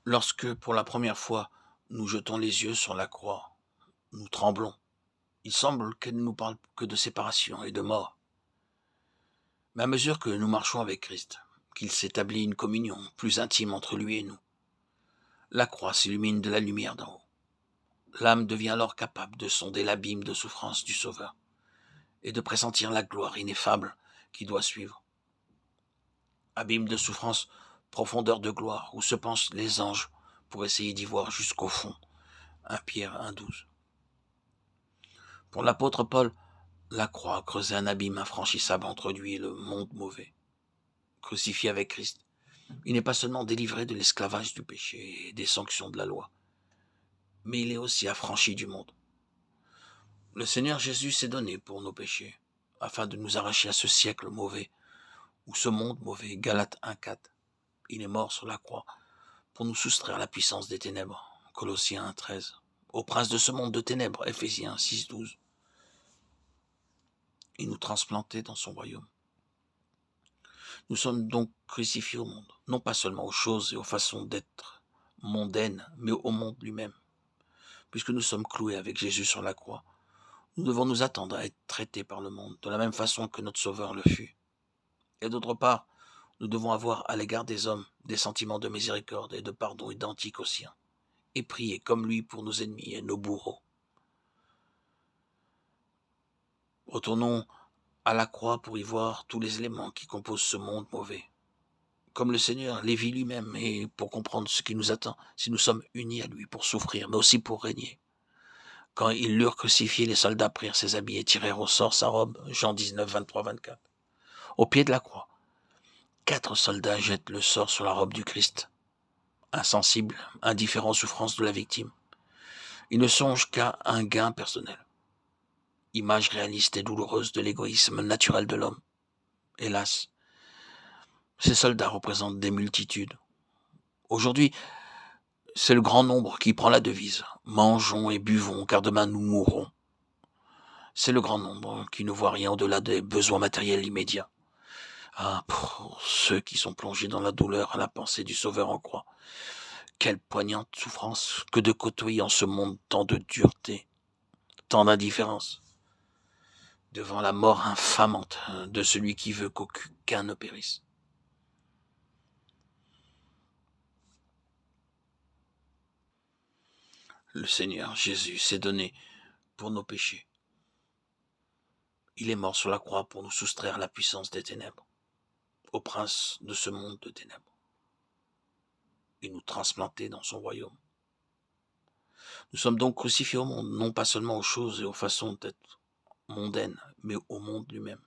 Lorsque, pour la première fois, nous jetons les yeux sur la croix, nous tremblons. Il semble qu'elle ne nous parle que de séparation et de mort. Mais à mesure que nous marchons avec Christ, qu'il s'établit une communion plus intime entre lui et nous, la croix s'illumine de la lumière d'en haut. L'âme devient alors capable de sonder l'abîme de souffrance du Sauveur et de pressentir la gloire ineffable qui doit suivre. Abîme de souffrance, profondeur de gloire, où se penchent les anges pour essayer d'y voir jusqu'au fond. 1 Pierre 1,12. Pour l'apôtre Paul, la croix creusait un abîme infranchissable entre lui et le monde mauvais. Crucifié avec Christ, il n'est pas seulement délivré de l'esclavage du péché et des sanctions de la loi, mais il est aussi affranchi du monde. Le Seigneur Jésus s'est donné pour nos péchés, afin de nous arracher à ce siècle mauvais, ou ce monde mauvais. Galates 1,4. Il est mort sur la croix pour nous soustraire à la puissance des ténèbres. Colossiens 1,13. Au prince de ce monde de ténèbres. Éphésiens 6,12. Il nous transplantait dans son royaume. Nous sommes donc crucifiés au monde, non pas seulement aux choses et aux façons d'être mondaines, mais au monde lui-même. Puisque nous sommes cloués avec Jésus sur la croix, nous devons nous attendre à être traités par le monde de la même façon que notre Sauveur le fut. Et d'autre part, nous devons avoir à l'égard des hommes des sentiments de miséricorde et de pardon identiques aux siens, et prier comme lui pour nos ennemis et nos bourreaux. Retournons à la croix pour y voir tous les éléments qui composent ce monde mauvais, comme le Seigneur les vit lui-même, et pour comprendre ce qui nous attend si nous sommes unis à lui pour souffrir, mais aussi pour régner. Quand ils l'eurent crucifié, les soldats prirent ses habits et tirèrent au sort sa robe. Jean 19, 23, 24. Au pied de la croix, 4 soldats jettent le sort sur la robe du Christ. Insensibles, indifférents aux souffrances de la victime. Ils ne songent qu'à un gain personnel. Image réaliste et douloureuse de l'égoïsme naturel de l'homme. Hélas, ces soldats représentent des multitudes. Aujourd'hui, c'est le grand nombre qui prend la devise. Mangeons et buvons, car demain nous mourrons. C'est le grand nombre qui ne voit rien au-delà des besoins matériels immédiats. Ah, pour ceux qui sont plongés dans la douleur à la pensée du Sauveur en croix. Quelle poignante souffrance que de côtoyer en ce monde tant de dureté, tant d'indifférence, devant la mort infamante de celui qui veut qu'aucun ne périsse. Le Seigneur Jésus s'est donné pour nos péchés. Il est mort sur la croix pour nous soustraire à la puissance des ténèbres, au prince de ce monde de ténèbres, et nous transplanter dans son royaume. Nous sommes donc crucifiés au monde, non pas seulement aux choses et aux façons d'être mondaines, mais au monde lui-même.